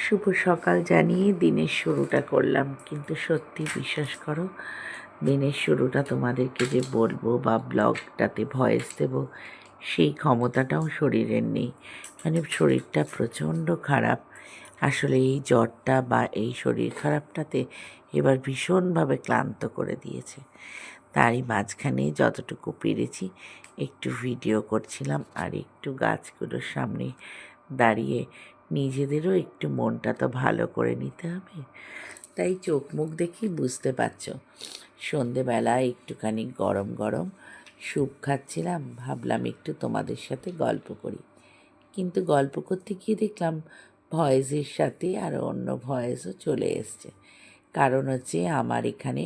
শুভ সকাল জানিয়ে দিনের শুরুটা করলাম, কিন্তু সত্যি বিশ্বাস করো, দিনের শুরুটা তোমাদেরকে যে বলবো বা ব্লগটাতে ভয়েস দেব সেই ক্ষমতাটাও শরীরের নেই। মানে শরীরটা প্রচণ্ড খারাপ। আসলে এই জ্বরটা বা এই শরীর খারাপটাতে এবার ভীষণভাবে ক্লান্ত করে দিয়েছে। তারই মাঝখানে যতটুকু পেরেছি একটু ভিডিও করছিলাম, আর একটু গাছগুলোর সামনে দাঁড়িয়ে নিজেদেরও একটু মনটা তো ভালো করে নিতে হবে। তাই চোখ মুখ দেখেই বুঝতে পারছো, সন্ধেবেলায় একটুখানি গরম গরম স্যুপ খাচ্ছিলাম, ভাবলাম একটু তোমাদের সাথে গল্প করি। কিন্তু গল্প করতে গিয়ে দেখলাম ভয়েসের সাথে আর অন্য ভয়েসও চলে এসছে। কারণ হচ্ছে আমার এখানে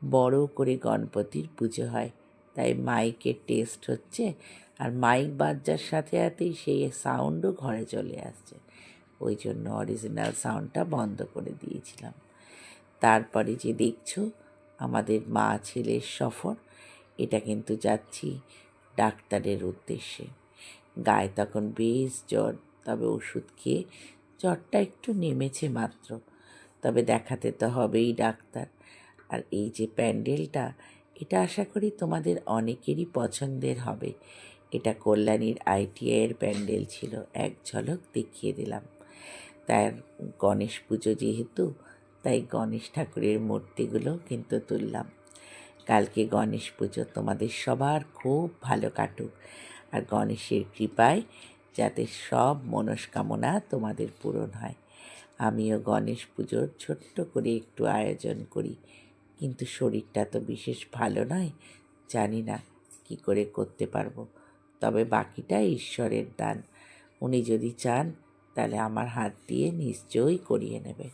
বড় করে গণপতির পুজো হয়, তাই মাইকের টেস্ট হচ্ছে, আর মাইক বাজার সাথে সাথেই সেই সাউন্ডও ঘরে চলে আসছে। ওই জন্য অরিজিনাল সাউন্ডটা বন্ধ করে দিয়েছিলাম। তারপরে যে দেখছো আমাদের মা ছেলের সফর, এটা কিন্তু যাচ্ছি ডাক্তারের উদ্দেশ্যে। গায়ে তখন বেশ জ্বর, তবে ওষুধ খেয়ে জ্বরটা একটু নেমেছে মাত্র। তবে দেখাতে তো হবেই ডাক্তার। আর এই যে প্যান্ডেলটা, এটা আশা করি তোমাদের অনেকেরই পছন্দের হবে। এটা কল্যাণীর আইটিআইয়ের প্যান্ডেল ছিল, এক ঝলক দেখিয়ে দিলাম। তার গণেশ পুজো যেহেতু, তাই গণেশ ঠাকুরের মূর্তিগুলো কিন্তু তুললাম। কালকে গণেশ পুজো, তোমাদের সবার খুব ভালো কাটুক, আর গণেশের কৃপায় যাতে সব মনস্কামনা তোমাদের পূরণ হয়। আমিও গণেশ পুজোর ছোট্ট করে একটু আয়োজন করি, কিন্তু শরীরটা তো বিশেষ ভালো নয়, জানি না কি করে করতে পারবো। তবে বাকিটা ঈশ্বরের দান, উনি যদি চান তাহলে আমার হাত দিয়ে নিশ্চয়ই করিয়ে নেবে।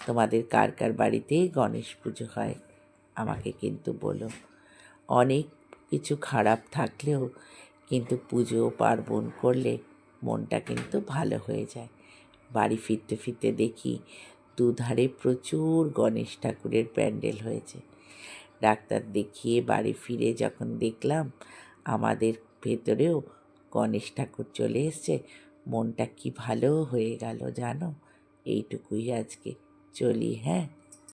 তোমাদের কার কার বাড়িতে গণেশ পুজো হয় আমাকে কিন্তু বলো। অনেক কিছু খারাপ থাকলেও কিন্তু পুজো পার্বণ করলে মনটা কিন্তু ভালো হয়ে যায়। বাড়ি ফিরতে ফিরতে দেখি দুধারে প্রচুর গণেশ ঠাকুরের প্যান্ডেল হয়েছে। ডাক্তার দেখিয়ে বাড়ি ফিরে যখন দেখলাম আমাদের ভেতরেও গণেশ ঠাকুর চলে এসছে, মনটা কি ভালো হয়ে গেল জানো। এইটুকুই আজকে, চলি হ্যাঁ।